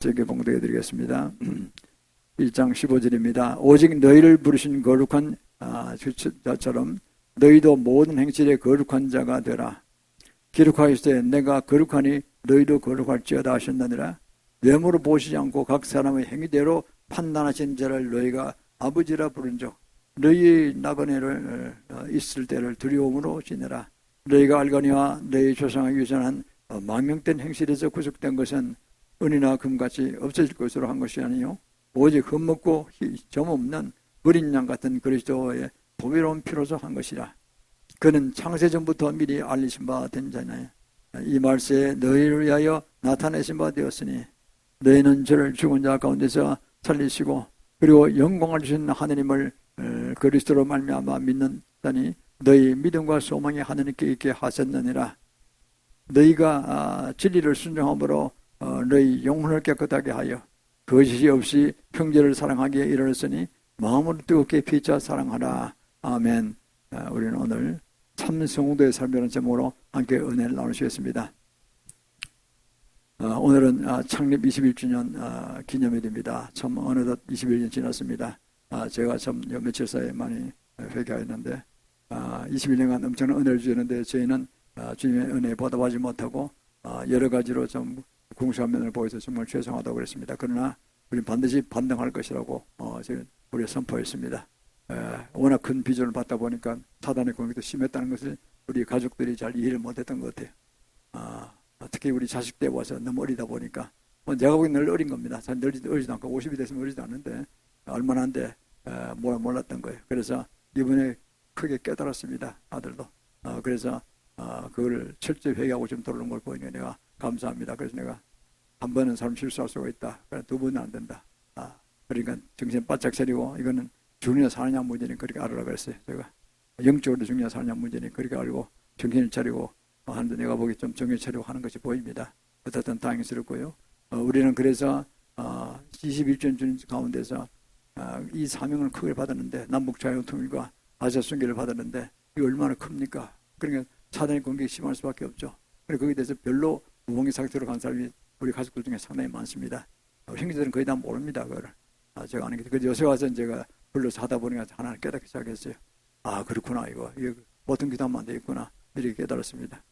제게 봉독해 드리겠습니다. 1장 15절입니다. 오직 너희를 부르신 거룩한 자처럼 너희도 모든 행실에 거룩한 자가 되라. 기록하시되 내가 거룩하니 너희도 거룩할지어다 하셨느니라. 외모로 보시지 않고 각 사람의 행위대로 판단하신 자를 너희가 아버지라 부른즉 너희의 나그네를 있을 때를 두려움으로 지내라. 너희가 알거니와 너희 조상의 유전한 망명된 행실에서 구속된 것은 은이나 금같이 없어질 것으로 한 것이 아니요 오직 흠없고 점없는 어린 양 같은 그리스도의 보배로운 피로서 한 것이라. 그는 창세전부터 미리 알리신 바 된 자나요. 이 말세에 너희를 위하여 나타내신 바 되었으니 너희는 저를 죽은 자 가운데서 살리시고 그리고 영광을 주신 하느님을 그리스도로 말미암아 믿는다니 너희 믿음과 소망이 하느님께 있게 하셨느니라. 너희가 진리를 순종함으로 너희 영혼을 깨끗하게 하여 거짓이 없이 형제를 사랑하기에 이르렀으니 마음으로 뜨겁게 피차 사랑하라. 아멘. 우리는 오늘 참 성도의 삶이라는 제목으로 함께 은혜를 나누시겠습니다. 오늘은 창립 21주년 기념일입니다. 참 어느덧 21년 지났습니다. 제가 참 며칠 사이에 많이 회개하였는데 21년간 엄청난 은혜를 주셨는데 저희는 주님의 은혜 보답하지 못하고 여러 가지로 좀 궁수한 면을 보여서 정말 죄송하다고 그랬습니다. 그러나 우리는 반드시 반등할 것이라고 우리가 선포했습니다. 워낙 큰 비전을 받다 보니까 사단의 공격도 심했다는 것을 우리 가족들이 잘 이해를 못했던 것 같아요. 특히 우리 자식 때 와서 너무 어리다 보니까 내가 보기엔 늘 어린 겁니다. 잘 어리지도 않고 50이 됐으면 어리지도 않는데 얼마나 한데 몰랐던 거예요. 그래서 이번에 크게 깨달았습니다. 아들도. 그래서 그걸 철저히 회개하고 좀 돌아오는 걸 보니까 내가 감사합니다. 그래서 내가 한 번은 사람 실수할 수가 있다. 두 번은 안 된다. 그러니까 정신 바짝 차리고 이거는 죽느냐 사느냐 문제는 그렇게 알으라 그랬어요. 제가 영적으로 죽느냐 사느냐 문제는 그렇게 알고 정신을 차리고 하는데 내가 보기 좀 정신 차리고 하는 것이 보입니다. 어쨌든 다행스럽고요. 우리는 그래서 21년 주님 가운데서 이 사명을 크게 받았는데 남북 자유통일과 아시아 순교를 받았는데 이게 얼마나 큽니까? 그러니까 사단의 공격이 심할 수밖에 없죠. 그리고 거기에 대해서 별로 무방비 상태로 간 사람이 우리 가족들 중에 상당히 많습니다. 형제들은 거의 다 모릅니다. 그거를. 제가 아는 게. 그래서 요새 와서 제가 불러서 하다 보니까 하나를 깨닫기 시작했어요. 그렇구나. 이거 보통 기도하면 안 되겠구나. 이렇게 깨달았습니다.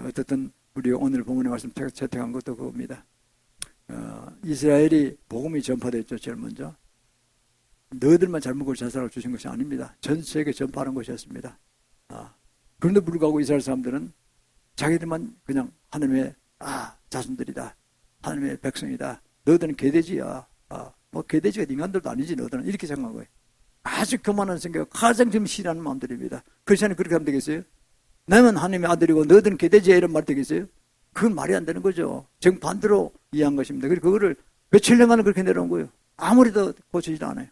어쨌든 우리 오늘 본문의 말씀 채택한 것도 그겁니다. 이스라엘이 복음이 전파됐죠. 제일 먼저. 너희들만 잘 먹고 잘 살아 주신 것이 아닙니다. 전 세계에 전파하는 것이었습니다. 그런데 불구하고 이스라엘 사람들은 자기들만 그냥 하나님의 자손들이다. 하나님의 백성이다. 너희들은 개돼지야. 개돼지가 인간들도 아니지 너희들은. 이렇게 생각한 거예요. 아주 교만한 생각, 가장 좀 싫어하는 마음들입니다. 크리스천이 그렇게 하면 되겠어요? 나는 하나님의 아들이고 너희들은 개돼지야 이런 말 되겠어요? 그건 말이 안 되는 거죠. 정반대로 이해한 것입니다. 그리고 그거를 며칠 년간은 그렇게 내려온 거예요. 아무리 더 고치지도 않아요.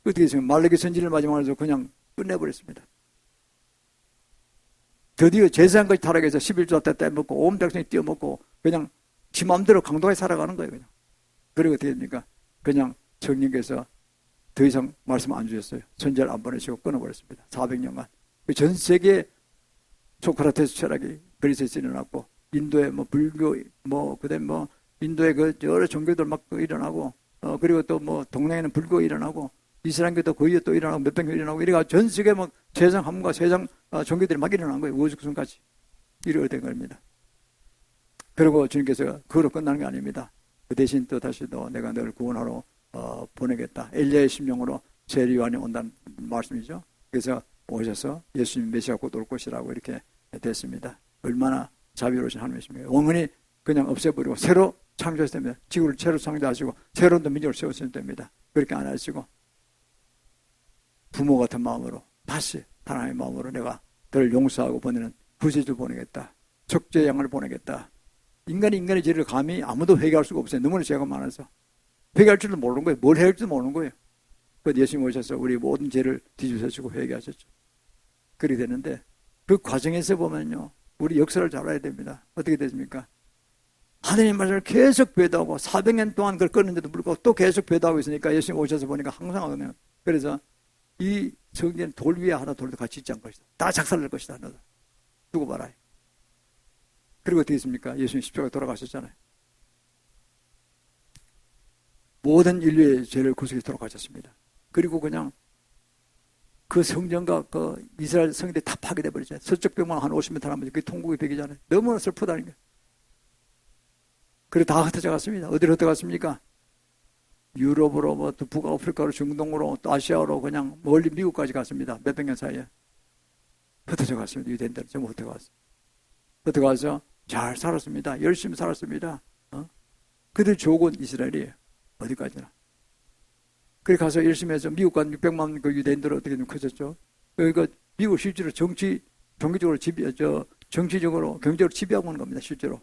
어떻게 했어요? 말라기 선지를 마지막으로 해서 그냥 끝내버렸습니다. 드디어 제사장까지 타락해서 11조 때 떼먹고 온 백성이 떼어먹고 그냥 지 마음대로 강도하게 살아가는 거예요. 그냥. 그리고 어떻게 됩니까? 그냥 성령께서 더 이상 말씀 안 주셨어요. 선지자를 안 보내시고 끊어버렸습니다. 400년간. 전 세계 소크라테스 철학이 그리스에서 일어났고 인도에 불교 그다음에 인도에 여러 종교들 막 일어나고 그리고 또 동양에는 불교 일어나고 이슬람교도 거의 또 일어나고 몇백 명 일어나고 이래가 전 세계 세상 함과 세상 종교들이 막 일어난 거예요. 우주국순까지 이렇게 된 겁니다. 그리고 주님께서 그거로 끝나는 게 아닙니다. 그 대신 또 다시 내가 너를 구원하러 보내겠다. 엘리야의 심령으로 세리요한이 온다는 말씀이죠. 그래서 오셔서 예수님 메시아가 곧 올 것이라고 이렇게 됐습니다. 얼마나 자비로우신 하나님이십니까? 영원히 그냥 없애버리고 새로 창조하셔야 됩니다. 지구를 새로 창조하시고 새로운 민족을 세우셔야 됩니다. 그렇게 안 하시고 부모 같은 마음으로 다시 하나님의 마음으로 내가 너를 용서하고 보내는 구세주 보내겠다. 적재 양을 보내겠다. 인간이 죄를 감히 아무도 회개할 수가 없어요. 너무나 죄가 많아서. 회개할 줄도 모르는 거예요. 뭘 해야 할지도 모르는 거예요. 그래서 예수님 오셔서 우리 모든 죄를 뒤집으시고 회개하셨죠. 그렇게 되는데 그 과정에서 보면요. 우리 역사를 잘 알아야 됩니다. 어떻게 됐습니까? 하나님 말씀을 계속 배도하고 400년 동안 그걸 끊는데도 불구하고 또 계속 배도하고 있으니까 예수님 오셔서 보니까 항상 하거든요. 그래서 이 성전 돌 위에 하나 돌도 같이 있지 않을 것이다. 다 작살날 것이다. 너도. 두고 봐라. 그리고 어떻게 했습니까? 예수님 십자가에 돌아가셨잖아요. 모든 인류의 죄를 구속해 돌아가셨습니다. 그리고 그냥 그 성전과 그 이스라엘 성들이 다 파괴돼 버리잖아요. 서쪽 벽만 한 50m 남았죠. 그게 통곡의 벽이잖아요. 너무나 슬프다는 거예요. 그리고 다 흩어져 갔습니다. 어디로 흩어갔습니까? 유럽으로, 뭐, 또 북아프리카로, 중동으로, 또 아시아로 그냥 멀리 미국까지 갔습니다. 몇백 년 사이에. 흩어져 갔습니다. 유대인들 전부 흩어져 갔어요. 흩어져 가서 잘 살았습니다. 열심히 살았습니다. 그들 조건 이스라엘이에요. 어디까지나. 그래 가서 열심히 해서 미국 간 600만 그 유대인들 어떻게 좀 커졌죠. 그러니까 미국 실제로 정치적으로 정치적으로, 경제적으로 지배하고 있는 겁니다. 실제로.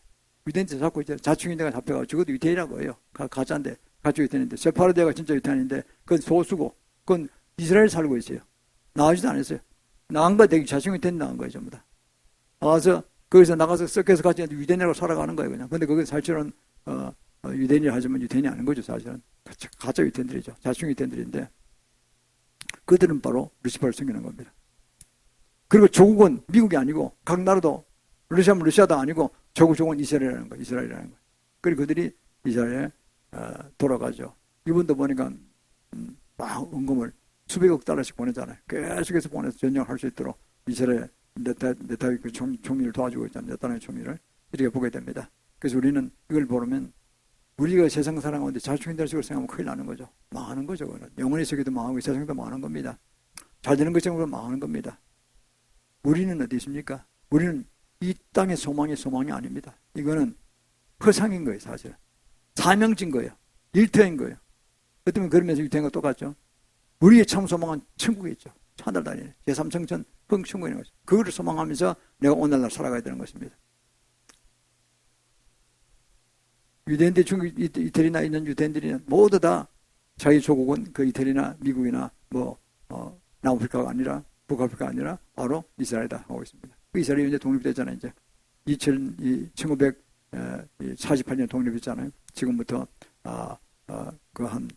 유대인들 잡고 이제 자충인대가 잡혀가지고 적어도 유태인이라고 해요. 가짜인데, 가짜 유태인인데. 세파르데가 진짜 유태인인데, 그건 소수고, 그건 이스라엘 살고 있어요. 나가지도 않았어요. 나간 거 되게 자충 유태인 나간 거예요, 전부 다. 나가서, 거기서 나가서 섞여서 같이 유대인이라고 살아가는 거예요, 그냥. 근데 그게 사실은, 유대인이 하지만 유대인이 아닌 거죠, 사실은. 가짜 유태인들이죠. 자충 유태인들인데, 그들은 바로 루시퍼를 섬기는 겁니다. 그리고 조국은 미국이 아니고, 각 나라도, 러시아면 러시아도 아니고, 조국은 이스라엘이라는 거예요. 그리고 그들이 이스라엘에 돌아가죠. 이분도 보니까 막 은금을 수백억 달러씩 보내잖아요. 계속해서 보내서 전쟁을 할 수 있도록 이스라엘 네타위 그 총리를 도와주고 있잖아요. 네타위 총리를 이렇게 보게 됩니다. 그래서 우리는 이걸 보면 우리가 세상 살아가는데 자충인들 식으로 생각하면 큰일 나는 거죠. 망하는 거죠. 그거는. 영혼의 세계도 망하고 세상도 망하는 겁니다. 잘 되는 것처럼 망하는 겁니다. 우리는 어디 있습니까? 우리는 이 땅의 소망이 아닙니다. 이거는 허상인 거예요, 사실. 사명진 거예요. 일터인 거예요. 어쩌면 그러면서 유태인과 똑같죠. 우리의 참 소망은 천국에 있죠. 하늘나라에 제3성천 천국에 있는 거죠. 그거를 소망하면서 내가 오늘날 살아가야 되는 것입니다. 유대인들 중국 이태리나 있는 유대인들이 모두 다 자기 조국은 그 이태리나 미국이나 뭐 남아프리카가 아니라 북아프리카가 아니라 바로 이스라엘이다 하고 있습니다. 이스라엘이 이제 독립됐잖아요. 이제 1948년 독립했잖아요. 지금부터 그 한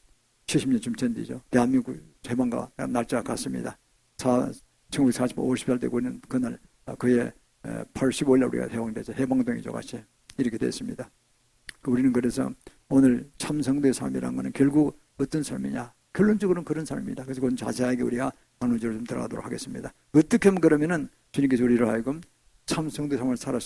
70년쯤 전이죠. 대한민국 해방과 날짜가 같습니다. 1945, 50살 되고 있는 그날 그해 8월 15일 우리가 해방되죠. 해방동이죠, 같이 이렇게 됐습니다. 우리는 그래서 오늘 참 성도의 삶이라는 것은 결국 어떤 삶이냐? 결론적으로는 그런 삶입니다. 그래서 그건 자세하게 우리가 나누어서 좀 들어가도록 하겠습니다. 어떻게 하면 그러면은 주님께서 우리를 하여금 참 성도의 삶을 살아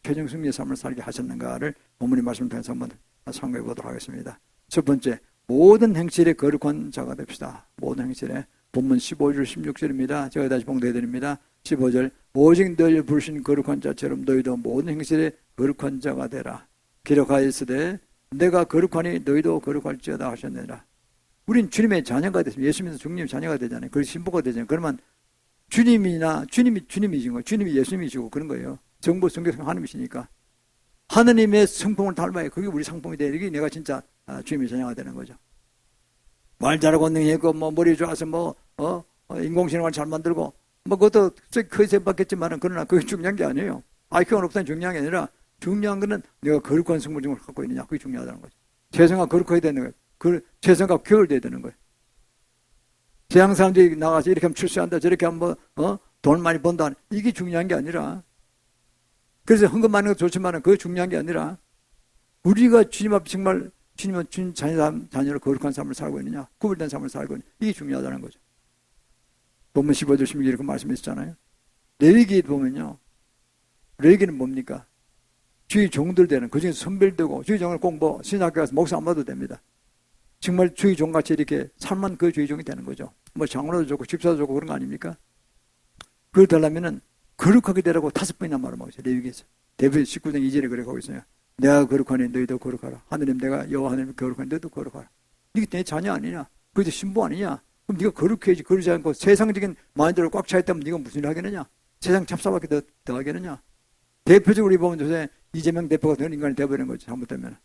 최종 승리의 삶을 살게 하셨는가를 본문의 말씀을 통해서 한번 상고해 보도록 하겠습니다. 첫 번째, 모든 행실에 거룩한 자가 됩시다. 모든 행실에 본문 15절 16절입니다. 제가 다시 봉독해 드립니다. 15절, 오직 널 부르신 거룩한 자처럼 너희도 모든 행실에 거룩한 자가 되라. 기록하였으되 내가 거룩하니 너희도 거룩할지어다 하셨느니라. 우린 주님의 자녀가 됐습니다. 예수님에서 주님의 자녀가 되잖아요. 그래서 신부가 되잖아요. 그러면 주님이신 거예요. 주님이 예수님이시고 그런 거예요. 정보 성경 하나님이시니까. 하느님의 성품을 닮아야 그게 우리 상품이 되는 게 내가 진짜 주님의 자녀가 되는 거죠. 말 잘하고 능력있고 뭐 머리 좋아서 인공지능을 잘 만들고 그것도 크게 받겠지만은 그러나 그게 중요한 게 아니에요. IQ가 높다는 중요한 게 아니라 중요한 거는 내가 거룩한 성품을 갖고 있느냐. 그게 중요하다는 거죠. 재성과 거룩해야 되는 거예요. 재성과 교열돼야 되는 거예요. 세상 사람들이 나가서 이렇게 하면 출세한다, 저렇게 하면 돈 많이 번다. 이게 중요한 게 아니라, 그래서 헌금 많은 것도 좋지만 그게 중요한 게 아니라, 우리가 주님 앞에 정말 주님은 주님 자녀로 거룩한 삶을 살고 있느냐, 구별된 삶을 살고 있느냐, 이게 중요하다는 거죠. 본문 15절 16절 이렇게 말씀했잖아요. 레위기 보면요, 레위기는 뭡니까? 주의 종들 되는, 그 중에서 선별되고, 주의 종을 꼭 신학교 가서 목사 안 봐도 됩니다. 정말 주의 종같이 이렇게 살만 그 주의 종이 되는 거죠. 장로도 좋고 집사도 좋고 그런 거 아닙니까? 그걸 달라면은 거룩하게 되라고 5번이나 말하고 있어요. 레위기에서. 데뷔 19장 2절에 그렇게 하고 있어요. 내가 거룩하니 너희도 거룩하라. 하느님 내가 여호와 하느님 거룩하니 너희도 거룩하라. 이게 내 자녀 아니냐? 그게 신부 아니냐? 그럼 네가 거룩해야지. 그러지 않고 세상적인 마인드로 꽉 차 있다면 네가 무슨 일 하겠느냐? 세상 잡사밖에 더 하겠느냐? 대표적으로 보면 요새 이재명 대표가 그런 인간이 되어버리는 거죠. 잘못되면.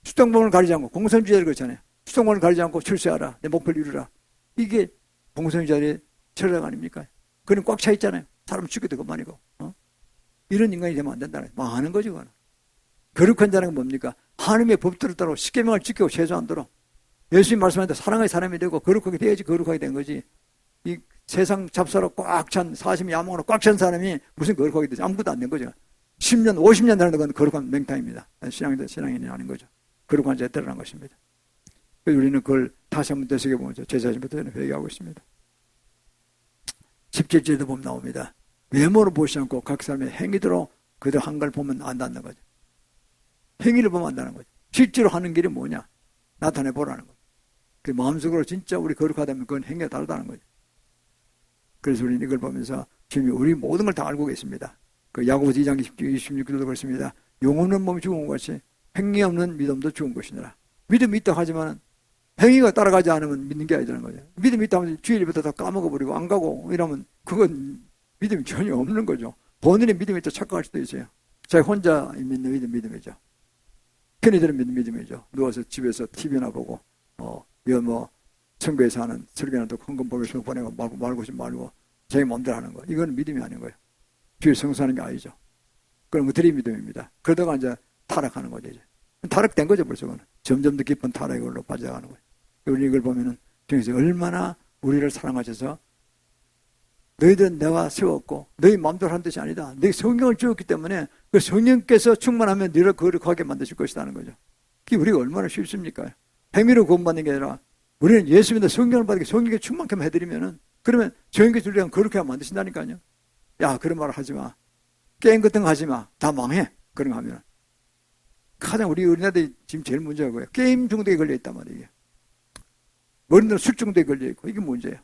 수동범을 가리지 않고 공산주의자를 그렇잖아요. 수동범을 가리지 않고 출세하라. 내 목표를 이루라. 이게 공산주의자의 철학 아닙니까? 그는 꽉 차 있잖아요. 사람 죽여도 그만이고. 이런 인간이 되면 안 된다는 거예요. 망하는 거죠. 그거는. 거룩한 자는 건 뭡니까? 하나님의 법들을 따라 십계명을 지키고 최소한도로 예수님 말씀하는데 사랑의 사람이 되고 거룩하게 돼야지 거룩하게 된 거지. 이 세상 잡사로 꽉 찬 사심 야망으로 꽉 찬 사람이 무슨 거룩하게 되지? 아무것도 안 된 거죠. 10년, 50년 되는 건 거룩한 맹탕입니다. 신앙인이 아닌 거죠. 거룩한 자에 들어간 것입니다. 그래서 우리는 그걸 다시 한번 되새겨보면서 제 자신부터 회개하고 있습니다. 17절에도 보면 나옵니다. 외모로 보지 않고 각 사람의 행위대로 그들 한 걸 보면 안다는 거죠. 행위를 보면 안다는 거죠. 실제로 하는 길이 뭐냐? 나타내 보라는 거죠. 그 마음속으로 진짜 우리 거룩하다면 그건 행위가 다르다는 거죠. 그래서 우리는 이걸 보면서 지금 우리 모든 걸 다 알고 계십니다. 그 야고보서 2장 26절도 그렇습니다. 영혼은 몸이 죽은 것 같이 행위 없는 믿음도 죽은 것이니라. 믿음이 있다 하지만 행위가 따라가지 않으면 믿는 게 아니라는 거죠. 믿음이 있다 하면 주일부터 다 까먹어버리고 안 가고 이러면 그건 믿음이 전혀 없는 거죠. 본인의 믿음이 또 착각할 수도 있어요. 자기 혼자 믿는 믿음이죠. 편의들은 믿는 믿음이죠. 누워서 집에서 TV나 보고 선교에서 하는 설교나 또 헌금 보내서 보내고 말고 자기 마음대로 하는 거. 이건 믿음이 아닌 거예요. 주일 성수하는 게 아니죠. 그런 것들이 믿음입니다. 그러다가 이제 타락하는 거죠. 이제. 타락된 거죠, 벌써. 그건. 점점 더 깊은 타락으로 빠져가는 거예요. 우리 이걸 보면은 중에서 얼마나 우리를 사랑하셔서 너희들은 내가 세웠고 너희 마음대로 한 뜻이 아니다. 너희 성경을 주었기 때문에 그 성령께서 충만하면 너희를 거룩하게 만드실 것이라는 거죠. 그게 우리가 얼마나 쉽습니까? 행위로 구원받는 게 아니라 우리는 예수 믿는 성경을 받게 성경에 충만큼 해드리면은 그러면 성경께서 우리가 거룩하게 만드신다니까요. 야, 그런 말을 하지 마. 게임 같은 거 하지 마. 다 망해. 그런 거 하면. 가장 우리 어린애들이 지금 제일 문제가 뭐예요? 게임 중독에 걸려있단 말이에요. 어린애들은 술 중독에 걸려있고 이게 문제예요.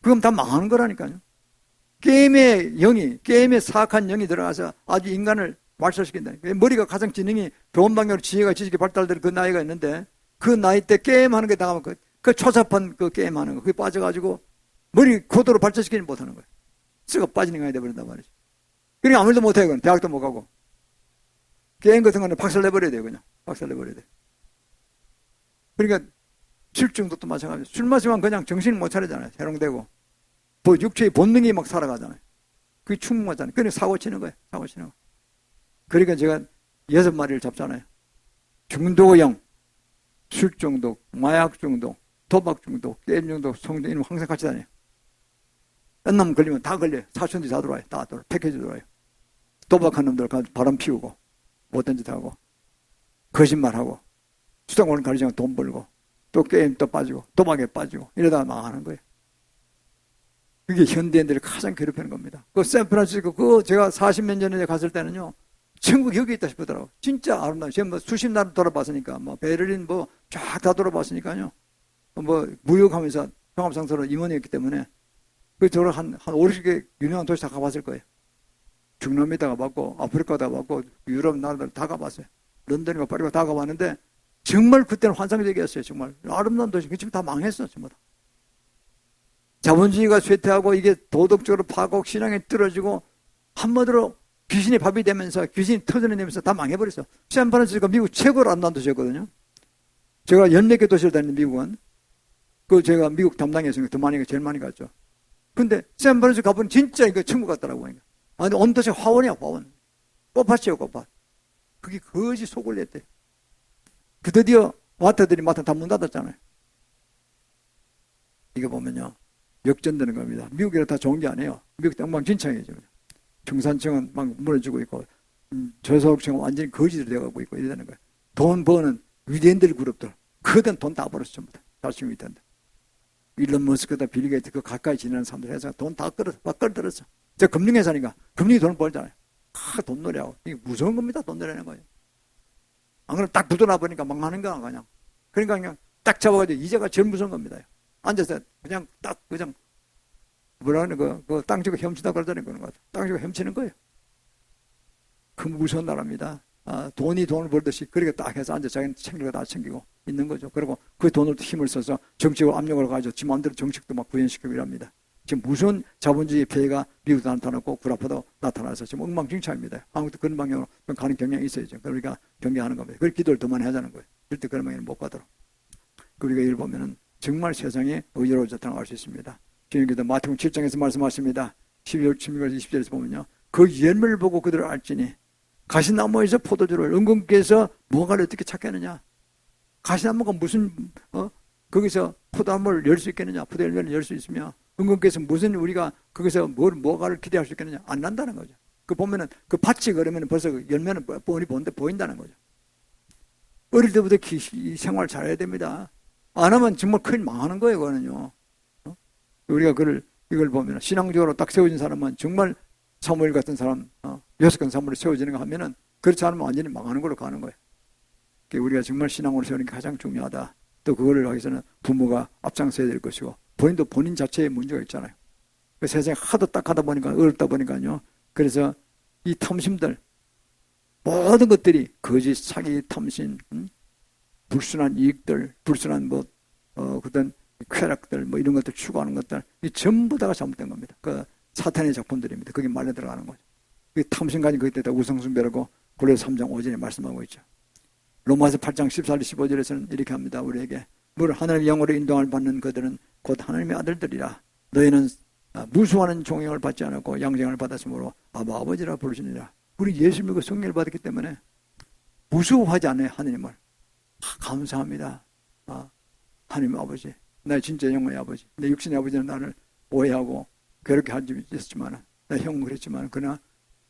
그럼 다 망하는 거라니까요. 게임의 사악한 영이 들어가서 아주 인간을 말살시킨다. 머리가 가장 지능이 좋은 방향으로 지혜가 지식이 발달될 그 나이가 있는데 그 나이 때 게임하는 게 당하면 그 초잡한 그 게임하는 거 그게 빠져가지고 머리 고도로 발전시키지 못하는 거예요. 썩어 빠지는 거야 돼버린단 말이죠. 그러니까 아무것도 못해요. 그건. 대학도 못 가고. 게임 같은 거는 박살내버려야 돼요. 그냥 박살내버려야 돼요. 그러니까 술 중독도 마찬가지예요. 술 마시면 그냥 정신을 못 차리잖아요. 해롱되고. 뭐 육체의 본능이 막 살아가잖아요. 그게 충분하잖아요. 그러니까 사고 치는 거예요. 사고 치는 거. 그러니까 제가 6마리를 잡잖아요. 중독형, 술 중독, 마약 중독, 도박 중독, 게임 중독, 성중 이런 항상 같이 다녀요. 딴놈 걸리면 다 걸려요. 사촌들이 다 들어와요. 다 들어와요. 패키지 들어와요. 도박한 놈들 바람 피우고 못된 짓 하고 거짓말하고 수상원을 가리지 않고 돈 벌고 또 게임 또 빠지고 도박에 빠지고 이러다가 망하는 거예요. 그게 현대인들을 가장 괴롭히는 겁니다. 그 샌프란시스코 제가 40몇 년 전에 갔을 때는요. 천국 여기 있다 싶더라고. 진짜 아름다워. 제가 뭐 수십 나라 돌아봤으니까 베를린 쫙 다 돌아봤으니까요. 무역하면서 종합상사로 임원이었기 때문에 저를 한 50개 유명한 도시 다 가봤을 거예요. 중남미 다 가봤고 아프리카 다 가봤고 유럽 나라들 다 가봤어요. 런던이고 파리고 다 가봤는데 정말 그때는 환상적이었어요. 정말 아름다운 도시. 그 지금 다 망했어. 전부 다. 자본주의가 쇠퇴하고 이게 도덕적으로 파고 신앙이 떨어지고 한마디로 귀신이 밥이 되면서 귀신이 터져내면서 다 망해버렸어. 샌프란시스코가 미국 최고로 아름다운 도시였거든요. 제가 14개 도시를 다니는 미국은 제가 미국 담당했으니까 더 많이 제일 많이 갔죠. 근데 샌프란시스코 가보니 진짜 이거 천국 같더라고요. 아니 온 도시 화원이야 화원. 꽃밭이에요 꽃밭. 그게 거지 속을 냈대. 드디어 마트들이 마트 다 문 닫았잖아요. 이거 보면요 역전되는 겁니다. 미국이라 다 좋은 게 아니에요. 미국 엉망진창이죠. 중산층은 막 무너지고 있고 저소득층은 완전히 거지들이 되어가고 있고 이러는 거예요. 돈 버는 위대인들 그룹들 그든 돈 다 벌었어 전부 다. 자신 위대인들. 일론 머스크다 빌 게이츠 그 가까이 지내는 사람들 해서 돈 다 끌어들었어. 저 금융회사니까 금융이 돈을 벌잖아요. 돈 노래하고 이게 무서운 겁니다. 돈 노래하는 거예요. 안 그러면 딱 붙어나 보니까 망하는 거야 그냥. 그러니까 그냥 딱 잡아가지고 이제가 제일 무서운 겁니다. 앉아서 그냥 뭐라는 그 땅 주고 훔치다 그러잖아요. 그런 거. 땅 주고 훔치는 거예요. 그 무서운 나라입니다. 돈이 돈을 벌듯이 그렇게 딱 해서 앉아 자기는 챙길 거 다 챙기고 있는 거죠. 그리고 그 돈을 힘을 써서 정치적으로 압력을 가지고 지 마음대로 정책도 막 구현시키고 이랍니다. 지금 무슨 자본주의 폐해가 미국도 나타났고 구라파도 나타나서 지금 엉망진창입니다. 한국도 그런 방향으로 가는 경향이 있어야죠. 그러니까 경계하는 겁니다. 그걸 기도를 더 많이 하자는 거예요. 절대 그런 방향을 못 가도록. 우리가 이걸 보면은 정말 세상에 의로워졌다 나갈 수 있습니다. 주님께서 마태복음 7장에서 말씀하십니다. 12절 20절에서 보면요. 그 열매를 보고 그들을 알지니 가시나무에서 포도주를 은근께서 무화과를 어떻게 찾겠느냐. 가시나무가 무슨 거기서 포도나무를 열 수 있겠느냐. 포도 열매를 열 수 있으며 은근께서 무슨 우리가 거기서 무화과를 기대할 수 있겠느냐. 안 난다는 거죠. 그 보면은 그 밭이 그러면 벌써 열매는 뻔히 보인다는 거죠. 어릴 때부터 이 생활 잘해야 됩니다. 안 하면 정말 큰일 망하는 거예요, 그거는요. 우리가 이걸 보면 신앙적으로 딱 세워진 사람은 정말 사무엘 같은 사람, 여섯 사무엘이 세워지는 거 하면은 그렇지 않으면 완전히 망하는 걸로 가는 거예요. 우리가 정말 신앙으로 세우는 게 가장 중요하다. 또 그거를 하기 위해서는 부모가 앞장서야 될 것이고 본인도 본인 자체에 문제가 있잖아요. 그 세상에 하도 딱 하다 보니까 어렵다 보니까요. 그래서 이 탐심들 모든 것들이 거짓, 사기, 탐심, 불순한 이익들, 불순한 그런 쾌락들, 이런 것들 추구하는 것들, 이 전부 다가 잘못된 겁니다. 그 사탄의 작품들입니다. 그게 말려 들어가는 거죠. 그 탐심 가진 그때다 우상숭배라고 골로새 3장 5절에 말씀하고 있죠. 로마서 8장 14절 15절에서는 이렇게 합니다. 우리에게 물 하나님의 영으로 인도함을 받는 그들은 곧 하나님의 아들들이라. 너희는 무수하는 종형을 받지 않았고 양생을 받았으므로 아버지라 부르시니라. 우리 예수 믿고 성령을 받았기 때문에 무수하지 않아요. 하나님을. 감사합니다. 하나님 아버지, 나의 진짜 영혼의 아버지, 내 육신의 아버지는 나를 오해하고 그렇게 한 적이 있었지만 내 형은 그랬지만 그러나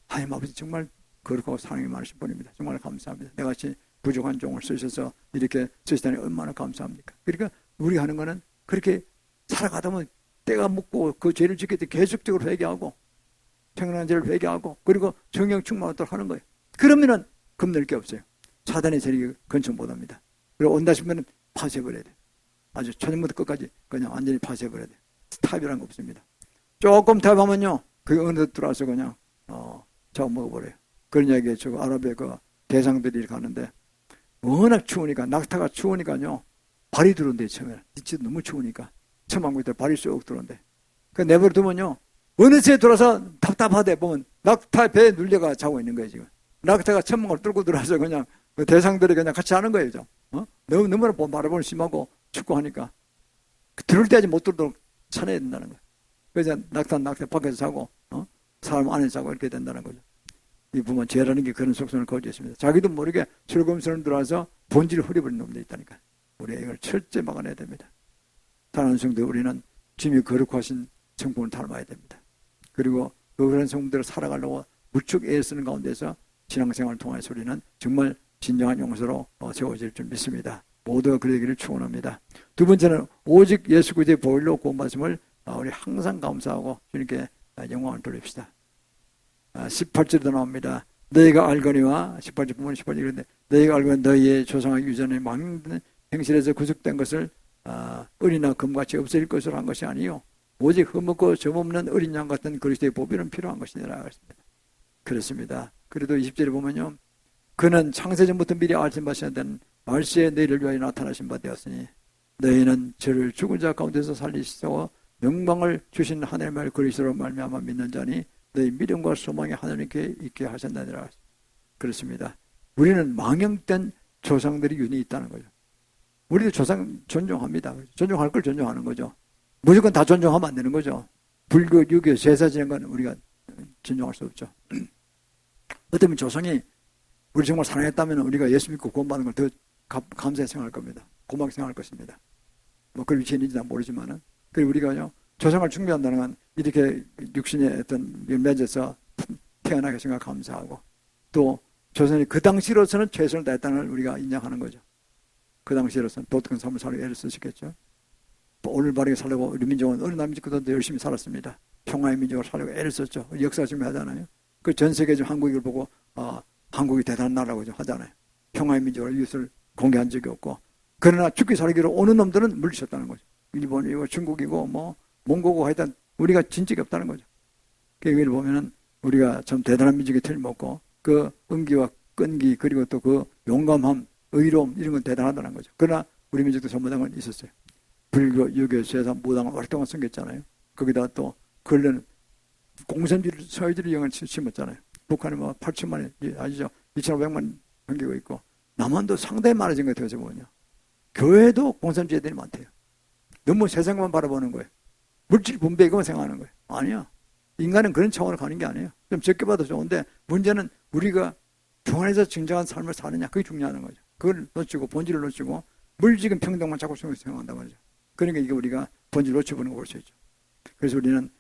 하나님 아버지 정말 거룩하고 사랑이 많으신 분입니다. 정말 감사합니다. 내같이 부족한 종을 쓰셔서 이렇게 쓰시다니 얼마나 감사합니까? 그러니까 우리가 하는 거는 그렇게 살아가다 보면 때가 묻고 그 죄를 짓게 돼 계속적으로 회개하고 평안한 죄를 회개하고 그리고 성령 충만하도록 하는 거예요. 그러면은 겁낼 게 없어요. 사단의 세력이 근처 못합니다. 그리고 온다 싶으면 파쇄해버려야 돼. 아주 처음부터 끝까지 그냥 완전히 파쇄해버려야 돼. 타협이란 거 없습니다. 조금 타협하면요 그게 어느 들어와서 그냥 잡아먹어버려요. 그런 이야기에 저 아랍의 그 대상들이 이렇게 하는데 워낙 추우니까 낙타가 추우니까요 발이 들어온대. 처음에 진짜 너무 추우니까 처음 때 발이 쏙 들어온대. 그 내버려 두면요 어느새 돌아서 답답하대 보면 낙타 배에 눌려가 자고 있는 거예요. 지금 낙타가 천막을 뚫고 들어와서 그냥 그 대상들이 그냥 같이 하는 거예요. 너무나 바라보는 심하고 춥고 하니까 들을 때까지 못 들도록 쳐내야 된다는 거예요. 그래서 낙타 밖에서 자고 사람 안에서 자고 이렇게 된다는 거죠. 이 보면 죄라는 게 그런 속성을 가지고 있습니다. 자기도 모르게 슬금슬금 들어와서 본질을 흐려버리는 놈들이 있다니까. 우리가 이걸 철저히 막아내야 됩니다. 사랑하는 성도, 우리는 주님이 거룩하신 성품을 닮아야 됩니다. 그리고 그런 성품들을 살아가려고 무척 애쓰는 가운데서 신앙생활을 통해서 우리는 정말 진정한 용서로 세워질 줄 믿습니다. 모두가 그러기를 축원합니다. 두 번째는 오직 예수 그리스도의 보혈로 구원받음을 우리 항상 감사하고 주님께 영광을 돌립시다. 18절도 나옵니다. 너희가 알거니와 18절 보면 18절 그런데 너희가 알거니 너희의 조상의 유전의 망된 행실에서 구속된 것을 은이나 금같이 없애릴 것으로 한 것이 아니요 오직 흠없고 점없는 어린 양 같은 그리스도의 보혈은 필요한 것이니라 했습니다. 그렇습니다. 그래도 20절에 보면요 그는 창세전부터 미리 알신 바시야 된 말세에 너희를 위하여 나타나신 바 되었으니 너희는 저를 죽은 자 가운데서 살리시고 영광을 주신 하나님의 그리스도로 말미암아 믿는 자니 너희 믿음과 소망이 하나님께 있게 하셨나니라. 그렇습니다. 우리는 망령된 조상들이 윤이 있다는 거죠. 우리도 조상 존중합니다. 존중할 걸 존중하는 거죠. 무조건 다 존중하면 안 되는 거죠. 불교, 유교, 제사 지낸 건 우리가 존중할 수 없죠. 어쩌면 조상이 우리 정말 사랑했다면 우리가 예수 믿고 구원받는 걸 더 감사히 생각할 겁니다. 고맙게 생각할 것입니다. 그런 위치에 있는지 난 모르지만은. 그리고 우리가요, 조상을 충비한다는 건 이렇게 육신의 어떤 맺어서 태어나게 생각 감사하고 또 조선이 그 당시로서는 최선을 다했다는 걸 우리가 인정하는 거죠. 그 당시로서는 독특한 삶을 살고 애를 쓰시겠죠. 오늘 바르게 살려고 우리 민족은 어느 나라 민족보다 열심히 살았습니다. 평화의 민족을 살려고 애를 썼죠. 역사 중요하잖아요. 그 전 세계적 한국을 보고 한국이 대단한 나라라고 하잖아요. 평화의 민족을 이웃을 공개한 적이 없고 그러나 죽기 살기로 오는 놈들은 물리쳤다는 거죠. 일본이고 중국이고 몽고고 하여튼 우리가 진 적이 없다는 거죠. 그 얘기를 보면은 우리가 참 대단한 민족이 틀림없고 그 은기와 끈기 그리고 또 그 용감함, 의로움 이런 건 대단하다는 거죠. 그러나 우리 민족도 전부 건 있었어요. 불교, 유교, 세상, 무당을 오랫동안 섬겼잖아요. 거기다 또 근래는 공산주의, 사회주의 영향을 심었잖아요. 북한이 8천만 아시죠? 2,500만 경기가 있고 남한도 상당히 많아진 것 같아요. 보면요. 교회도 공산주의들이 많대요. 너무 세상만 바라보는 거예요. 물질 분배 이거만 생각하는 거예요. 아니야. 인간은 그런 차원으로 가는 게 아니에요. 좀 적게 봐도 좋은데 문제는 우리가 평안에서 진정한 삶을 사느냐 그게 중요한 거죠. 그걸 놓치고 본질을 놓치고 물질은 평등만 자꾸 생각한단 말이죠. 그러니까 이게 우리가 본질을 놓쳐보는 걸 볼 수 있죠. 그래서 우리는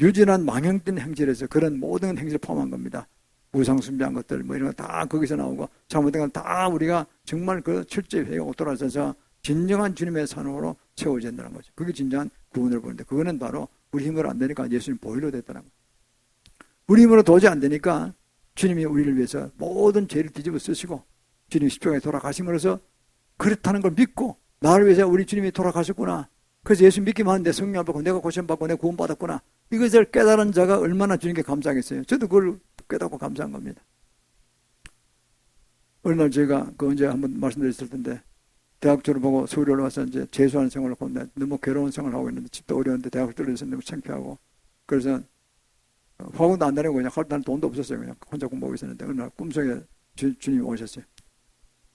유진한 망형된 행실에서 그런 모든 행실을 포함한 겁니다. 우상숭배한 것들 이런 거 다 거기서 나오고 잘못된 건 다 우리가 정말 그 철저히 회개하고 돌아서서 진정한 주님의 산업으로 채워져야 된다는 거죠. 그게 진정한 구원을 보는데 그거는 바로 우리 힘으로 안 되니까 예수님 보혈로 됐다는 거예요. 우리 힘으로 도저히 안 되니까 주님이 우리를 위해서 모든 죄를 뒤집어 쓰시고 주님이 십자가에 돌아가심으로써 그렇다는 걸 믿고 나를 위해서 우리 주님이 돌아가셨구나. 그래서 예수 믿기만 하는데 성령 받고 내가 고침받고 내가 구원받았구나. 이것을 깨달은 자가 얼마나 주님께 감사하겠어요. 저도 그걸 깨닫고 감사한 겁니다. 어느 날 제가 그 언제 한번 말씀드렸을 텐데 대학 졸업하고 서울에 올라와서 이제 재수하는 생활을 하고 너무 괴로운 생활을 하고 있는데 집도 어려운데 대학을 떨어져서 너무 창피하고 그래서 학원도 안 다니고 그냥 할 때는 돈도 없었어요. 그냥 혼자 공부하고 있었는데 어느 날 꿈속에 주님이 오셨어요.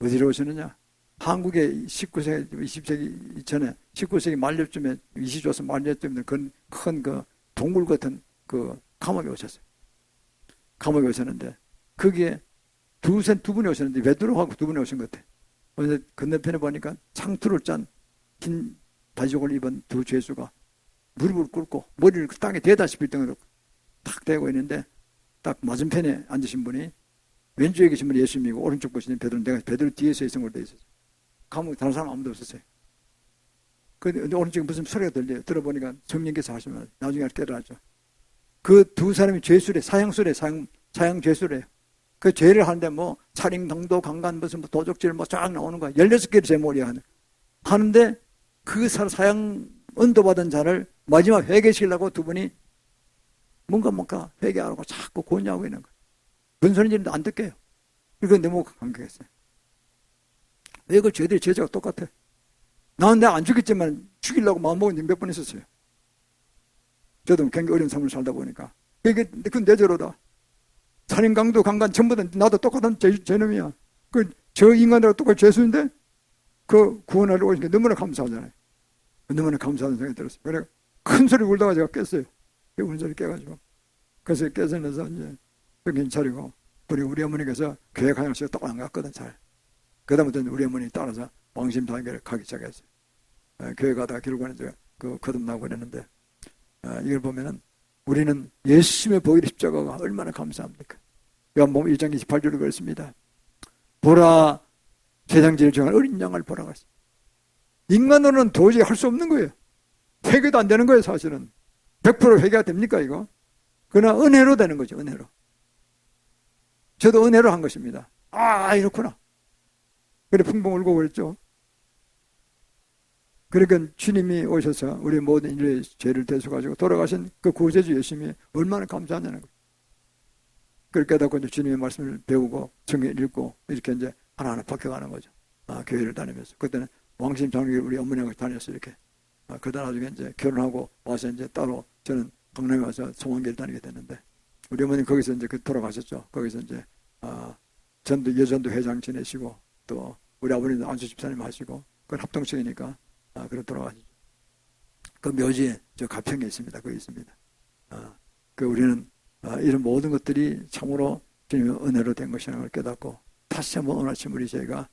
어디로 오시느냐? 한국에 19세기, 20세기 이전에 19세기 말년쯤에 20조선 말년쯤에 큰 그 동굴 같은 그 감옥에 오셨어요. 감옥에 오셨는데 거기에 두 분이 오셨는데 베드로하고 두 분이 오신 것 같아요. 그런데 건너편에 보니까 상투를 짠 긴 바지복을 입은 두 죄수가 무릎을 꿇고 머리를 땅에 대다시피 등으로 탁 대고 있는데 딱 맞은편에 앉으신 분이 왼쪽에 계신 분이 예수님이고 오른쪽 보시는 베드로, 내가 베드로 뒤에서 있은 걸로 돼 있었어요. 감옥에 다른 사람 아무도 없었어요. 근데 오른쪽에 무슨 소리가 들려요. 들어보니까 성령께서 하시면 나중에 깨달았죠. 그 두 사람이 죄수래, 사형수래, 사형 죄수래요. 그 죄를 하는데 뭐 살인, 강도, 강간, 무슨 뭐 도적질 뭐 쫙 나오는 거야. 16개를 제목이야. 하는데 그 사형 언도받은 자를 마지막 회개시키려고 두 분이 뭔가 회개하라고 자꾸 권유하고 있는 거예요. 무슨 소리인지 안 듣게요. 이거 너무 감격했어요. 왜 그 죄들이 죄자가 똑같아? 나는 내가 안 죽겠지만 죽이려고 마음먹은 지 몇 번 있었어요. 저도 굉장히 어려운 삶을 살다 보니까. 그건 내 죄로다. 살인, 강도, 강간 전부 다 나도 똑같은 죄놈이야. 저 인간들하고 똑같이 죄수인데 그 구원하러 오신 게 너무나 감사하잖아요. 너무나 감사하는 생각이 들었어요. 그래 큰 소리 울다가 제가 깼어요. 우는 소리 깨가지고. 그래서 깨서면서 이제 정신 차리고 우리 어머니께서 교회 가는 시간 딱 안 갔거든 잘. 그다음부터는 우리 어머니 따라서 왕심단계를 가기 시작했어요. 교회 가다가 결국은 이제 거듭나고 그랬는데 이걸 보면은 우리는 예수님의 보혈의 십자가가 얼마나 감사합니까? 요한복음 1장 28절에 그랬습니다. 보라 세상 제일 정한 어린 양을 보라 그랬습니다. 인간으로는 도저히 할 수 없는 거예요. 회개도 안 되는 거예요 사실은. 100% 회개가 됩니까 이거? 그러나 은혜로 되는 거죠. 은혜로. 저도 은혜로 한 것입니다. 아 이렇구나. 그래 풍풍 울고 그랬죠. 그러니까 주님이 오셔서 우리 모든 인류의 죄를 대속하시고 돌아가신 그 구세주 예수님이 얼마나 감사하냐는 거예요. 그렇게 깨닫고 이제 주님의 말씀을 배우고 성경 읽고 이렇게 이제 하나하나 바뀌어가는 거죠. 교회를 다니면서. 그때는 왕심 장로교회 우리 어머니하고 다녔어요 이렇게. 그러다 나중에 이제 결혼하고 와서 이제 따로 저는 강남에 와서 송원교회를 다니게 됐는데 우리 어머니 거기서 이제 돌아가셨죠. 거기서 이제 여전도 회장 지내시고 또 우리 아버님도 안수 집사님 하시고 그건 합동식이니까 그래 돌아가시죠. 그 묘지에 저 가평에 있습니다. 거기 있습니다. 우리는 이런 모든 것들이 참으로 주님의 은혜로 된 것이라는 걸 깨닫고 다시 한번 오늘 아침 우리 저희가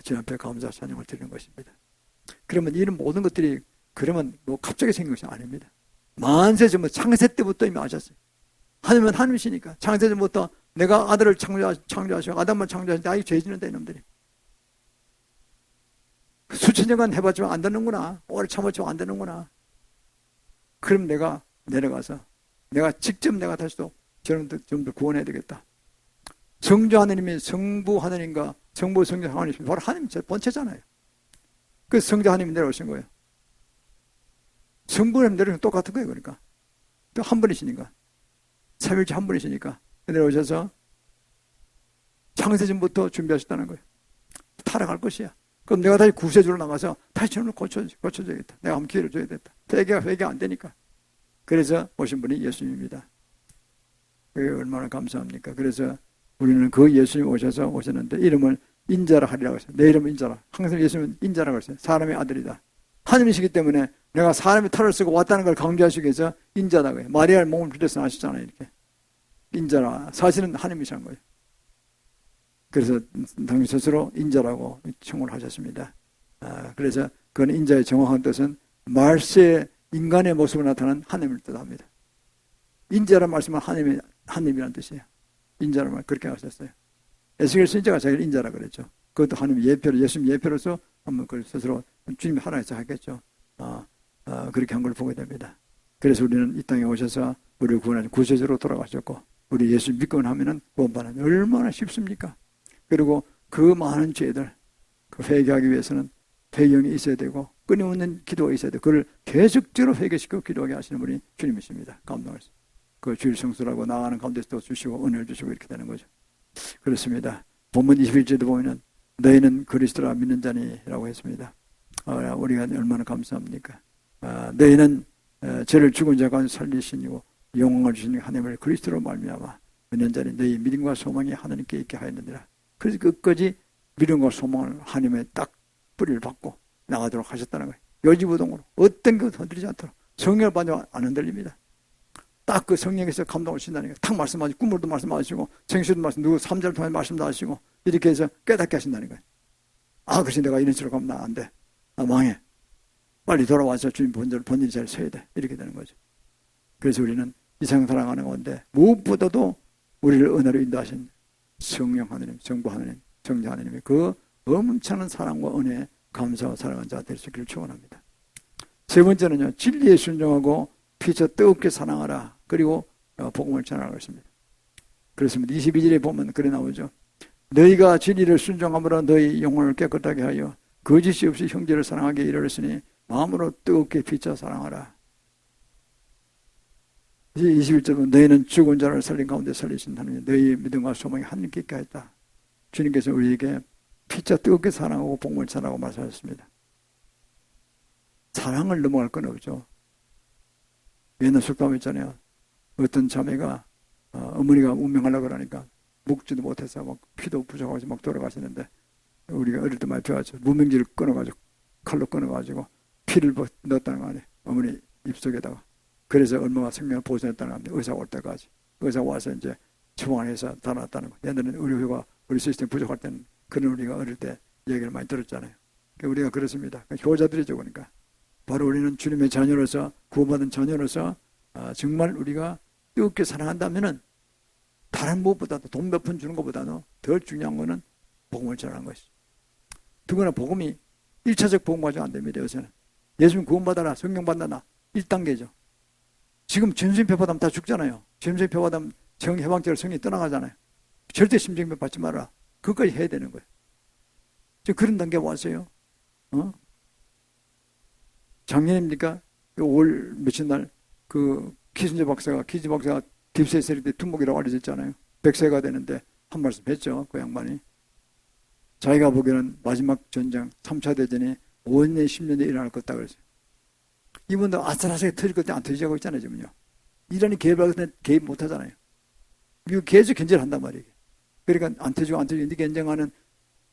주님 앞에 감사 찬양을 드리는 것입니다. 그러면 이런 모든 것들이 그러면 뭐 갑자기 생긴 것이 아닙니다. 만세 전부터 창세 때부터 이미 아셨어요. 하나님은 하나님이시니까 창세 전부터 내가 아들을 창조하시고 아담을 창조하시는데 아이 죄 짓는다 이놈들이. 수천 년간 해봤지만 안 되는구나. 오래 참았지만 안 되는구나. 그럼 내가 내려가서 내가 직접 내가 다시 또 저놈들 좀 더 구원해야 되겠다. 성주 하나님이 성부 하나님과 성부 성자 하나님이 바로 하나님 본체잖아요. 그 성자 하나님이 내려오신 거예요. 성부 하나님 내려오면 똑같은 거예요. 그러니까 또 한 분이시니까 삼일째 한 분이시니까 내려오셔서 창세전부터 준비하셨다는 거예요. 타락할 것이야. 그럼 내가 다시 구세주로 나가서 다시 저를 고쳐줘야겠다. 내가 한번 기회를 줘야겠다. 회개 안 되니까. 그래서 오신 분이 예수님입니다. 그게 얼마나 감사합니까? 그래서 우리는 그 예수님 오셨는데 이름을 인자라 하리라고 했어요. 내 이름은 인자라. 항상 예수님은 인자라고 했어요. 사람의 아들이다. 하느님이시기 때문에 내가 사람의 탈을 쓰고 왔다는 걸 강조하시기 위해서 인자라고 해요. 마리아의 몸을 빌려서 하셨잖아요. 이렇게. 인자라. 사실은 하느님이신 거예요. 그래서 당신 스스로 인자라고稱呼하셨습니다. 그래서 그건 인자의 정확한 뜻은 말세의 인간의 모습으로 나타난 하나님을 뜻합니다. 인자란 말씀은 하나님이라는 뜻이에요. 인자란 말 그렇게 하셨어요. 에스겔 선지자가 자기를 인자라 그랬죠. 그것도 하나님 예표로 예수님 예표로서 한번 그걸 스스로 주님이 하나에서 하겠죠. 그렇게 한 걸 보게 됩니다. 그래서 우리는 이 땅에 오셔서 우리를 구원하신 구세주로 돌아가셨고, 우리 예수 믿고 나면은 구원받는 얼마나 쉽습니까? 그리고 그 많은 죄들, 그 회개하기 위해서는 회개이 있어야 되고, 끊임없는 기도가 있어야 되고, 그걸 계속적으로 회개시키고 기도하게 하시는 분이 주님이십니다. 감동하셨습니다. 그 주일 성수라고 나가는 가운데서 또 주시고, 은혜를 주시고 이렇게 되는 거죠. 그렇습니다. 본문 21절도 보면은, 너희는 그리스도라 믿는 자니라고 했습니다. 우리가 얼마나 감사합니까? 너희는 죄를 죽은 자 가운데 살리시고 영광을 주시는 하나님을 그리스도로 말미암아 믿는 자니 너희 믿음과 소망이 하나님께 있게 하였느니라. 그래서 끝까지 믿음과 소망을 하나님의 딱 뿌리를 받고 나가도록 하셨다는 거예요. 요지부동으로 어떤 것도 흔들리지 않도록. 성령을 받으면 안 흔들립니다. 딱 그 성령에서 감동을 주신다는 거예요. 탁 말씀하시고 꿈으로도 말씀하시고 생수도 말씀, 누구 삼자를 통해 말씀도 하시고 이렇게 해서 깨닫게 하신다는 거예요. 그래서 내가 이런 식으로 가면 나 안 돼. 망해. 빨리 돌아와서 주님 본인이 잘 서야 돼. 이렇게 되는 거죠. 그래서 우리는 이 세상 살아가는 가운데 무엇보다도 우리를 은혜로 인도하신 성령 하나님, 성부 하나님, 성자 하나님의 그 엄청난 사랑과 은혜에 감사와 사랑한 자 될 수 있기를 축원합니다. 세 번째는요, 진리에 순종하고 피차 뜨겁게 사랑하라. 그리고 복음을 전하라고 했습니다. 그렇습니다. 22절에 보면 그래 나오죠. 너희가 진리를 순종함으로 너희 영혼을 깨끗하게 하여 거짓이 없이 형제를 사랑하게 이르렀으니 마음으로 뜨겁게 피차 사랑하라. 21절은 너희는 죽은 자를 살린 가운데 살리신 하나님, 너희의 믿음과 소망이 하나님께 있게 했다. 주님께서 우리에게 피차 뜨겁게 사랑하고 복음을 전하고 말씀하셨습니다. 사랑을 넘어갈 건 없죠. 옛날 속담 있잖아요. 어떤 자매가 어머니가 운명하려고 그러니까 먹지도 못해서 막 피도 부족하고 막 돌아가시는데, 우리가 어릴 때 많이 배웠죠. 무명지를 끊어가지고 칼로 끊어가지고 피를 넣었다는 거 아니에요. 어머니 입속에다가. 그래서 얼마나 생명을 보존했다는 겁니다. 의사가 올 때까지. 의사가 와서 이제 처방해서 달아났다는 거. 옛날에는 의료가 우리 시스템 부족할 때는 그런 우리가 어릴 때 얘기를 많이 들었잖아요. 그러니까 우리가 그렇습니다. 효자들이죠. 그러니까 바로 우리는 주님의 자녀로서, 구원받은 자녀로서 정말 우리가 뜨겁게 사랑한다면은 다른 무엇보다도 돈 몇 푼 주는 것보다도 더 중요한 거는 복음을 전하는 것이죠. 더구나 복음이 1차적 복음 과정 안 됩니다. 요새는 예수님 구원받아라, 성령 받아라 1단계죠. 지금 전수인표 받으면 다 죽잖아요. 전수인표 받으면 정해방죄로 성령이 떠나가잖아요. 절대 심정표 받지 마라. 그것까지 해야 되는 거예요. 지금 그런 단계 왔어요. 작년입니까? 5월 며칠 날 그 키즈 박사가 딥스에 있을 때 투목이라고 알려졌잖아요. 100세가 되는데 한 말씀 했죠. 그 양반이. 자기가 보기에는 마지막 전쟁 3차 대전이 5년, 10년에 일어날 것 같다 그랬어요. 이분도 아슬아슬하게 터질 것 같아 안 터지자고 있잖아요. 지금요. 이란이 개입할 때 개입 못 하잖아요. 미국 계속 견제를 한단 말이에요. 그러니까 안 터지고 이렇게 견쟁하는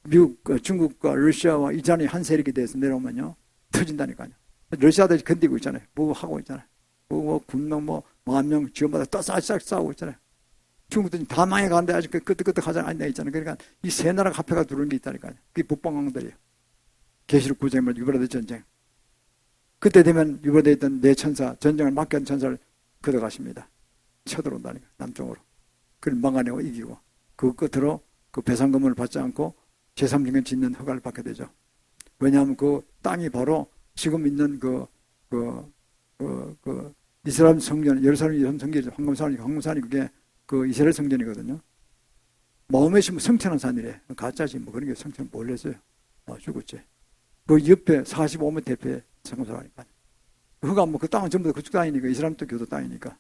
미국과 중국과 러시아와 이란이 한 세력이 돼서 내려오면요. 터진다니까요. 러시아도 견디고 있잖아요. 뭐 하고 있잖아요. 군명 10,000명 지원받아 또 싸우고 있잖아요. 중국도 다 망해가는데 아직 끄떡끄떡 하지 않나 있잖아요. 그러니까 이 세 나라가 합해가 들어오는 게 있다니까요. 그게 북방왕들이에요. 계시록 9장이면 유브라데 전쟁. 그때 되면 유브라데에 있던 네 천사, 전쟁을 맡겨온 천사를 걷어가십니다. 쳐들어온다니까, 남쪽으로. 그걸 막아내고 이기고, 그 끝으로 그 배상금을 받지 않고 제3중간 짓는 허가를 받게 되죠. 왜냐하면 그 땅이 바로 지금 있는 이스라엘 성전, 예루살렘 성전이죠. 황금산이 그게 그 이스라엘 성전이거든요. 마음에 심은 성천한 산이래. 가짜지 뭐 그런 게 성천 몰랐어요. 죽었지. 그 옆에 45면 대표에 성금사라니까. 그가 뭐 그 땅은 전부 다 그쪽 땅이니까, 이스라엘도 교도 땅이니까.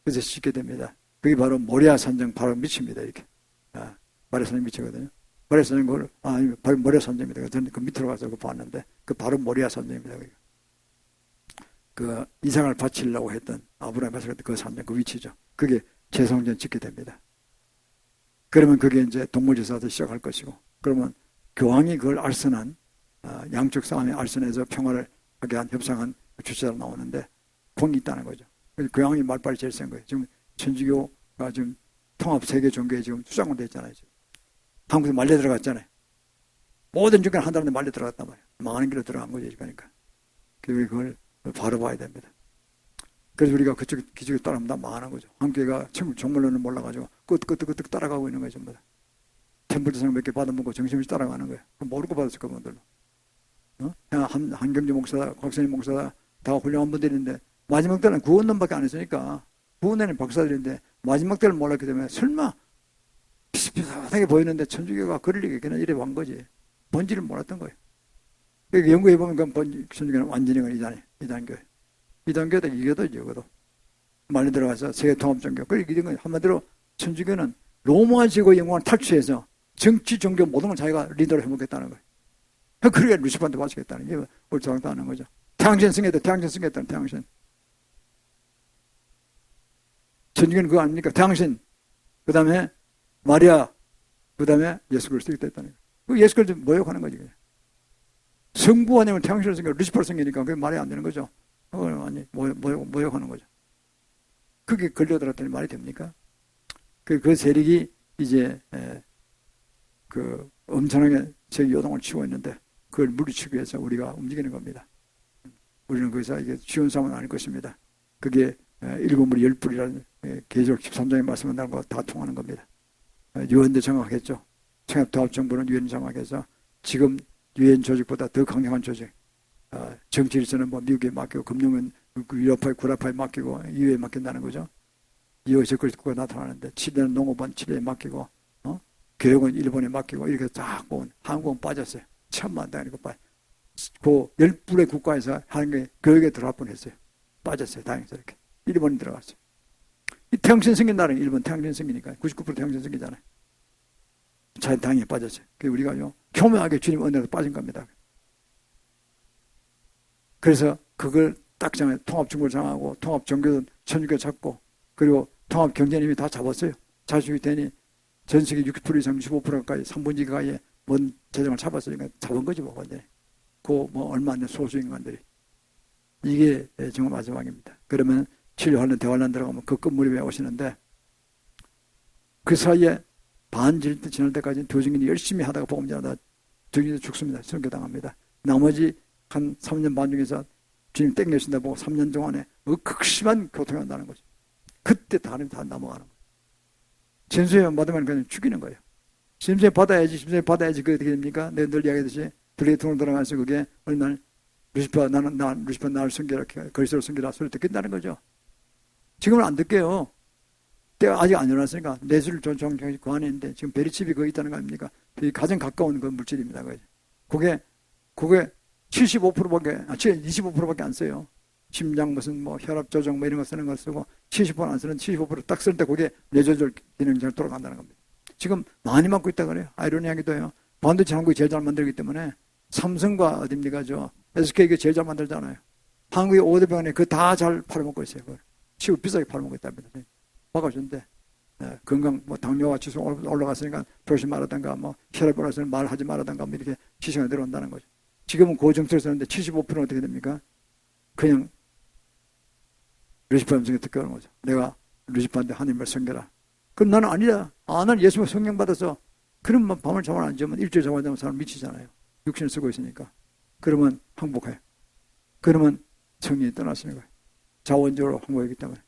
그래서 짓게 됩니다. 그게 바로 모리아 산정 바로 밑입니다. 이렇게. 모리아 산정 밑이거든요. 모리아 산정 그걸 바로 모리아 산정입니다. 저는 그 밑으로 가서 그거 봤는데 그 바로 모리아 산정입니다. 그 이상을 바치려고 했던 아브라함이 봤을 때 그 산정 그 위치죠. 그게 제성전 짓게 됩니다. 그러면 그게 이제 동물제사도 시작할 것이고, 그러면 교황이 그걸 알선한 양쪽 싸움에 알선해서 평화를 하게 한 협상한 주체로 나오는데 공이 있다는 거죠. 그래서 교황이 말빨이 제일 센 거예요. 지금 천주교가 지금 통합 세계 종교에 지금 수장으로 돼 있잖아요. 지금. 한국에 말려 들어갔잖아요. 모든 종교는 한다는데 말려 들어갔단 말이에요. 망하는 길로 들어간 거죠. 그러니까. 그걸 바로 봐야 됩니다. 그래서 우리가 그쪽 기적에 따라가면 다 망하는 거죠. 한국교회가 정말로는 몰라가지고 끄떡끄떡 따라가고 있는 거예요. 전부 다. 템플 대상 몇 개 받아먹고 정신없이 따라가는 거예요. 모르고 받았을 거 그분들로. 한경주 목사다, 곽선희 목사다, 다 훌륭한 분들인데 마지막 때는 구원론밖에 안 했으니까 구원에는 박사들인데 마지막 때를 몰랐기 때문에 설마 비슷비슷하게 보이는데 천주교가 그럴 리가 그냥 이래 완 거지. 본질을 몰랐던 거예요. 그러니까 연구해보면 그 천주교는 완전히 이단교예요. 이단교도 이겨도 이겨도 말로 들어가서 세계 통합종교. 그렇게 이긴 거예요. 한마디로 천주교는 로마 제국 영광을 탈취해서 정치, 종교 모든 걸 자기가 리더로 해먹겠다는 거예요. 그러니까 루시퍼한테 바치겠다는 게 옳다는 거죠. 태양신 승했다는 태양신. 천주교는 그거 아닙니까? 태양신, 그 다음에 마리아, 그 다음에 예수 그리스도 있다는 거예요. 그 예수 그리스도 모욕하는 거지. 성부 아니면 태양신을 생겨 루시퍼를 생기니까 그게 말이 안 되는 거죠. 아니 모욕하는 거죠. 그게 걸려들었더니 말이 됩니까? 그 세력이 이제 그 엄청나게 세계 요동을 치고 있는데 그걸 물리치기 위해서 우리가 움직이는 겁니다. 우리는 거기서 이게 쉬운 싸움은 아닐 것입니다. 그게 일곱 무리 열 뿔이라는 계시록 13장에 말씀한다는 거 다 통하는 겁니다. 유엔도 정확했죠. 통합정부는 유엔 정확해서 지금 유엔 조직보다 더 강력한 조직. 정치 일선은 뭐 미국에 맡기고 금융은 유럽파에 구라파에 맡기고 EU에 맡긴다는 거죠. EU 적극국가 나타나는데 칠레는 농업은 칠레에 맡기고 교육은 일본에 맡기고 이렇게 쫙 보면 한국은 빠졌어요. 천만 다니고 그 10불의 국가에서 하는 게 교육에 들어갈 뻔했어요. 빠졌어요. 다행히 이렇게. 일본이 들어갔어요. 이 태양신 생긴 나라는 일본 태양신 생기니까 99% 태양신 생기잖아요. 잘 당연히 빠졌어요. 그게 우리가요 교묘하게 주님 은혜로 빠진 겁니다. 그래서 그걸 딱 정해 통합중국을 정하고 통합종교도 천주교 잡고 그리고 통합경제는 이미 다 잡았어요. 자주주의 되니 전 세계 60% 이상 65% 가까이 3분의 2 가까이에 뭔 재정을 잡았으니까 잡은 거지 뭐 완전히. 그 뭐 얼마 안 된 소수 인간들이. 이게 정말 마지막입니다. 그러면 치료하는 대환란 들어가면 그 끝무렵에 오시는데 그 사이에 반질 때 지날 때까지 도중인이 열심히 하다가 복음 전하다가 도중인이 죽습니다. 선교당합니다. 나머지 한 3년 반 중에서 주님 땡겨신다 보고 3년 동안에 극심한 고통이 온다는 거죠. 그때 다 넘어가는 거예요. 진수에 받으면 그냥 죽이는 거예요. 진수에 받아야지 그게 어떻게 됩니까? 내가 늘 이야기했듯이 블레이통으로 들어가서 그게 어느 날 루시퍼 나를 숨기라 거리스로 숨기라 소리 듣겠다는 거죠. 지금은 안 듣게요. 때가 아직 안 일어났으니까 내술 정식 그 안에 있는데 지금 베리칩이 거기 있다는 거 아닙니까? 가장 가까운 그 물질입니다. 그게 75%밖에 25%밖에 안 써요. 심장 무슨 뭐 혈압 조정 뭐 이런 거 쓰는 거 쓰고 70%는 안 쓰는 75%딱 쓸 때 그게 뇌조절 기능이 잘 돌아간다는 겁니다. 지금 많이 맞고 있다 그래요. 아이러니하게도요. 반도체 한국이 제일 잘 만들기 때문에 삼성과 어딥니까 SK가 제일 잘 만들잖아요. 한국의 5대 병원에 그 다 잘 팔아먹고 있어요. 그걸. 치고 비싸게 팔아먹고 있답니다. 바꿔준대. 건강 뭐 당뇨와 지수 올라갔으니까 조심하라든가 뭐 혈압 올라갔으니까 말하지 말라든가 뭐 이렇게 지시가 들어온다는 거죠. 지금은 고정체를 쓰는데 75%는 어떻게 됩니까? 그냥 루시퍼 음성에 듣게 거죠. 내가 루시퍼한테 하나님을 섬겨라. 그럼 나는 아니다. 나는 예수님을 성령 받아서 그러면 밤을 잠을 안 자면 일주일 잠을 자면 사람 미치잖아요. 육신을 쓰고 있으니까. 그러면 항복해요. 그러면 성령이 떠나시는 거예요. 자원적으로 항복하기 때문에.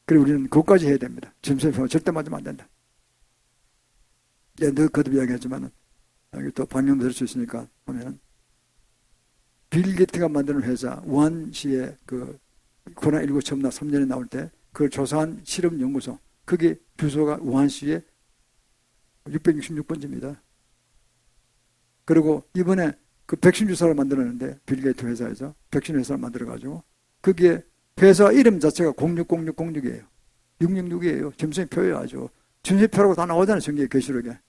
그리고 우리는 그것까지 해야 됩니다. 점수에 절대 맞으면 안 된다. 늘 거듭 이야기하지만은 여기 또 방향 들을 수 있으니까 보면은 빌 게이츠가 만드는 회사 우한시에 그 코로나19 처음 3년에 나올 때 그걸 조사한 실험연구소 그게 주소가 우한시에 666번지입니다. 그리고 이번에 그 백신 주사를 만들었는데 빌 게이츠 회사에서 백신 회사를 만들어가지고 그게 회사 이름 자체가 060606이에요. 666이에요. 점수표예요 아주. 점수표라고 다 나오잖아요. 성경에 계시록에.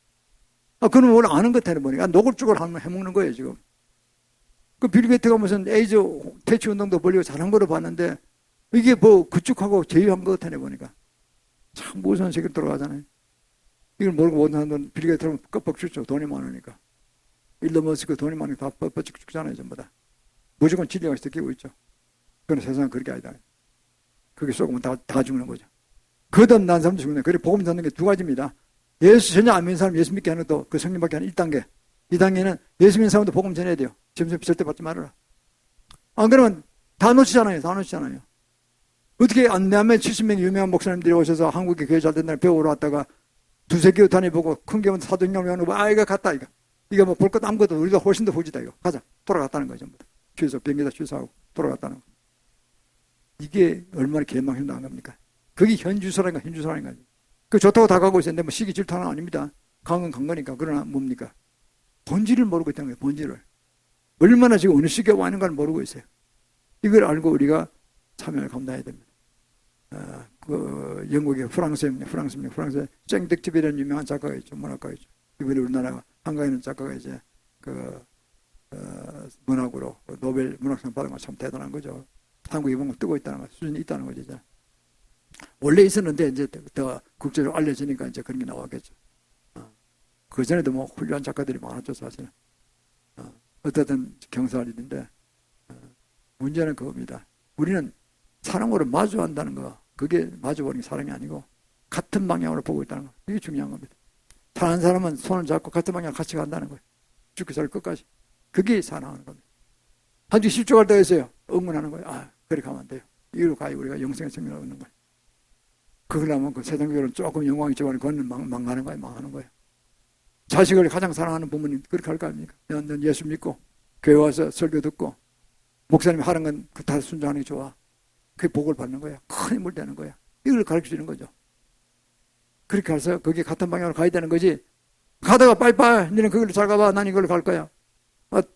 그는 원래 아는 것 같아 보니까 노골적으로 해먹는 거예요 지금. 그 빌 게이츠가 무슨 에이즈 퇴치 운동도 벌리고 잘한 거로 봤는데 이게 뭐 그쪽하고 제휴한 것 같아 보니까 참 무서운 세계로 돌아가잖아요. 이걸 모르고 모든 사람들은 빌 게이츠는 껍벅 죽죠. 돈이 많으니까. 일론 머스크 돈이 많으니까 다 뻗쩍 죽잖아요 전부 다. 무조건 진리가 끼고 있죠. 그건 세상은 그렇게 아니다. 그게 쏘면 다 죽는 거죠. 거듭 난 사람도 죽는 거예요. 그리고 복음 듣는 게 두 가지입니다. 예수 전혀 안 믿는 사람 예수 믿게 하는 것도 그 성령밖에 하는 1단계. 2단계는 예수 믿는 사람도 복음 전해야 돼요. 점수 절대 받지 말아라. 안 그러면 다 놓치잖아요. 어떻게 안내하면 70명 유명한 목사님들이 오셔서 한국에 교회 잘 된다는 배우러 왔다가 두세 교회 다녀보고 큰 교회는 사도행전을 외우는 거 이거 갔다 이거 뭐 볼 것도 아무것도 우리가 훨씬 더 후지다 이거 가자 돌아갔다는 거죠. 취소, 비행기다 취소하고 돌아갔다는 거. 이게 얼마나 개망신당한 겁니까? 그게 현주소라는 거, 현주소라는 거죠. 그 좋다고 다 가고 있었는데 뭐 시기 질투는 아닙니다. 간 건 간 거니까. 그러나 뭡니까? 본질을 모르고 있다는 거예요. 본질을. 얼마나 지금 어느 시기에 와 있는 걸 모르고 있어요. 이걸 알고 우리가 참여를 감당해야 됩니다. 그 영국의 프랑스의 생덱집이라는 유명한 작가가 있죠. 문학가가 있죠. 이번에 우리나라 한국에 있는 작가가 이제 문학으로 노벨 문학상 받은 건 참 대단한 거죠. 한국이 뭔가 뜨고 있다는 거, 수준이 있다는 거죠. 이제. 원래 있었는데 이제 더 국제적으로 알려지니까 이제 그런 게 나왔겠죠. 그 전에도 뭐 훌륭한 작가들이 많았죠, 사실은. 어쨌든 경사할 일인데 문제는 그겁니다. 우리는 사랑으로 마주한다는 거, 그게 마주보는 게 사랑이 아니고 같은 방향으로 보고 있다는 거, 이게 중요한 겁니다. 사랑하는 사람은 손을 잡고 같은 방향으로 같이 간다는 거예요. 죽기 살 끝까지. 그게 사랑하는 겁니다. 한 주 실족할 때가 있어요. 응원하는 거예요. 아, 그렇게 가면 안 돼요. 이리로 가야 우리가 영생의 생명을 얻는 거예요. 그러려면 그 세상적으로는 조금 영광이 있지만 그건 망하는 거예요. 망하는 거예요. 자식을 가장 사랑하는 부모님 그렇게 할 거 아닙니까? 넌 예수 믿고 교회 와서 설교 듣고 목사님이 하는 건 그 다 순종하는 게 좋아. 그게 복을 받는 거야. 큰 힘을 되는 거야. 이걸 가르쳐주는 거죠. 그렇게 해서 거기에 같은 방향으로 가야 되는 거지. 가다가 빠이빠이 너는 거기로 잘 가봐. 난 이걸로 갈 거야.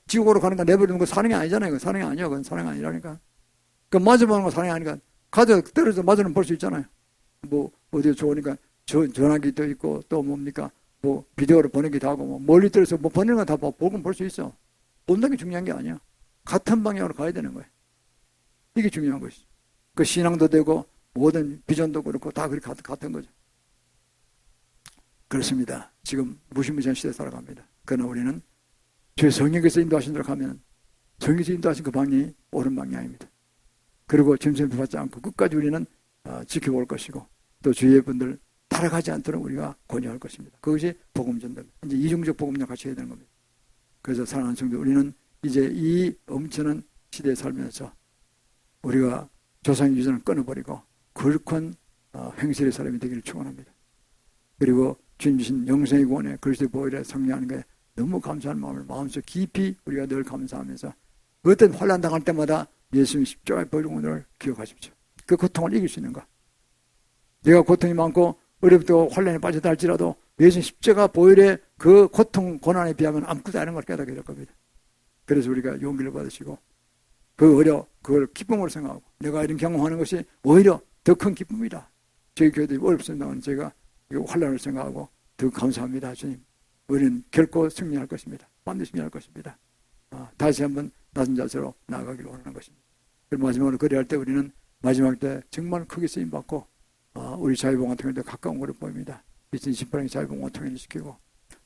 지옥으로 가는 거 내버리는 거 사랑이 아니잖아요. 그건 사랑이 아니야. 그건 사랑이 아니라니까. 그 마주보는 거 사랑이 아니니까. 가져 떨어져 마주는 볼 수 있잖아요. 뭐 어디 좋으니까 전화기도 있고 또 뭡니까? 뭐 비디오로 보내기도 하고 뭐 멀리 떨어서 뭐 보내는 건 다 보고 볼 수 있어. 본다는 게 중요한 게 아니야. 같은 방향으로 가야 되는 거예요. 이게 중요한 것이죠. 그 신앙도 되고 모든 비전도 그렇고 다 그렇게 같은 거죠. 그렇습니다. 지금 무시무시한 시대에 살아갑니다. 그러나 우리는 주의 성령께서 인도하신 대로 가면 성령께서 인도하신 그 방향이 옳은 방향입니다. 그리고 짐승을 받지 않고 끝까지 우리는 지켜볼 것이고 또 주위의 분들 따라가지 않도록 우리가 권유할 것입니다. 그것이 복음 전도입니다. 이제 이중적 복음과 같이 해야 되는 겁니다. 그래서 사랑하는 성도 우리는 이제 이 엄청난 시대에 살면서 우리가 조상의 유전을 끊어버리고 거룩한 행실의 사람이 되기를 축원합니다. 그리고 주님 주신 영생의 구원에 그리스도의 보혈에 성령하는 것에 너무 감사한 마음을 마음속 깊이 우리가 늘 감사하면서 어떤 환난 당할 때마다 예수님 십자가의 보혈을 기억하십시오. 그 고통을 이길 수 있는가? 내가 고통이 많고 어렵고 환난에 빠졌다 할지라도 예수님 십자가 보혈의 그 고통 고난에 비하면 아무것도 아닌 걸 깨닫게 될 겁니다. 그래서 우리가 용기를 받으시고 그걸 기쁨으로 생각하고 내가 이런 경험하는 것이 오히려 더 큰 기쁨이다. 저희 교회들이 어렵습니다만 제가 환난을 생각하고 더 감사합니다. 주님. 우리는 결코 승리할 것입니다. 반드시 승리할 것입니다. 다시 한번 낮은 자세로 나아가기를 원하는 것입니다. 그리고 마지막으로 그래야 할 때 우리는 마지막 때 정말 크게 쓰임받고 우리 자유봉헌 통일도 가까운 것으로 보입니다. 2018년에 자유봉헌 통일을 시키고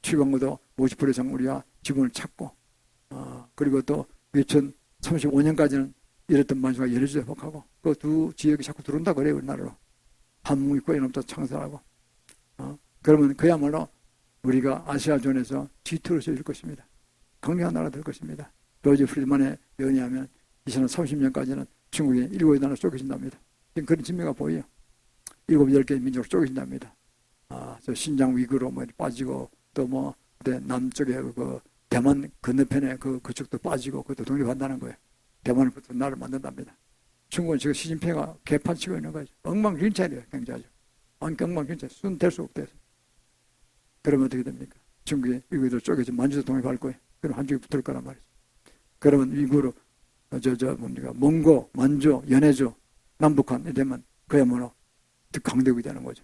취방구도 50% 이상 우리가 지분을 찾고 그리고 또 2035년까지는 이랬던 만주가 예리주에 회복하고 그 두 지역이 자꾸 들어온다 그래요. 우리나라로. 한문이 꼬여놓다 창설하고 그러면 그야말로 우리가 아시아존에서 G2로 세울 것입니다. 강력한 나라가 될 것입니다. 로지 프리드만에 연이하면 2030년까지는 중국이 7개 나라로 쪼개진답니다. 지금 그런 진미가 보여요. 7, 10개의 민족으로 쪼개진답니다. 저 신장 위구르 뭐 빠지고 또 뭐 남쪽에 그 대만 건너편에 그쪽도 빠지고 그것도 독립한다는 거예요. 대만을 붙은 나라를 만든답니다. 중국은 지금 시진핑가 개판 치고 있는 거죠. 엉망진창이에요. 경제하죠. 엉망진창. 순 될 수 없대요. 그러면 어떻게 됩니까? 중국이 위구르 쪼개서 만주도 독립할 거예요. 그럼 한쪽이 붙을 거란 말이죠. 그러면 위구르 뭡니까? 몽고, 만주, 연해주, 남북한이 되면 그야말로 강대국이 되는 거죠.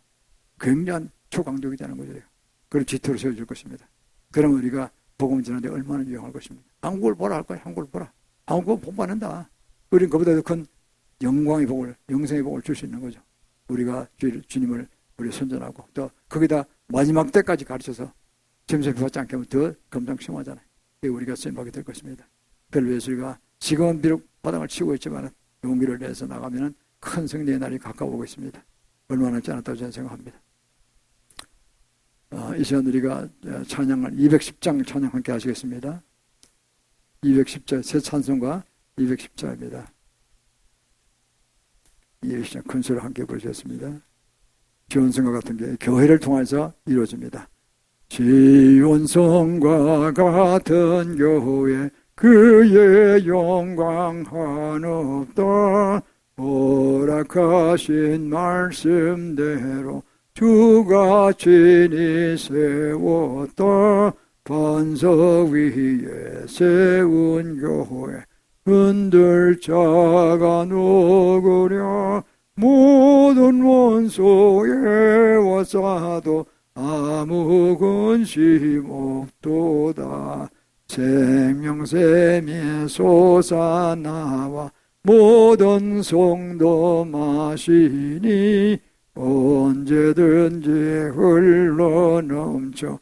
굉장한 초강대국이 되는 거죠. 그걸 G2로 세워줄 것입니다. 그러면 우리가 복음 전하는데 얼마나 유용할 것입니다. 한국을 보라 할 거예요. 한국을 보라. 한국은 복 받는다. 우리는 그보다 더 큰 영광의 복을, 영생의 복을 줄 수 있는 거죠. 우리가 주님을 우리 선전하고 또 거기다 마지막 때까지 가르쳐서 점점 받지 않게 하면 더 검정심하잖아요. 우리가 쓰임받게 될 것입니다. 그걸 위해서 우리가 지금은 비록 바닥을 치고 있지만 용기를 내서 나가면 큰 승리의 날이 가까워오고 있습니다. 얼마 남지 않았다고 저는 생각합니다. 이 시간 우리가 찬양을 210장 찬양 함께 하시겠습니다. 210장 새 찬송가 210장입니다. 210장 큰 소리로 함께 부르셨습니다. 지원성과 같은 게 교회를 통해서 이루어집니다. 지원성과 같은 교회 그의 영광 한없다. 허락하신 말씀대로 주가 친히 세웠다. 반석 위에 세운 교회 흔들 자가 누구랴. 모든 원소에 와싸도 아무 근심 없도다. 생명샘이 솟아나와 모든 성도 마시니 언제든지 흘러넘쳐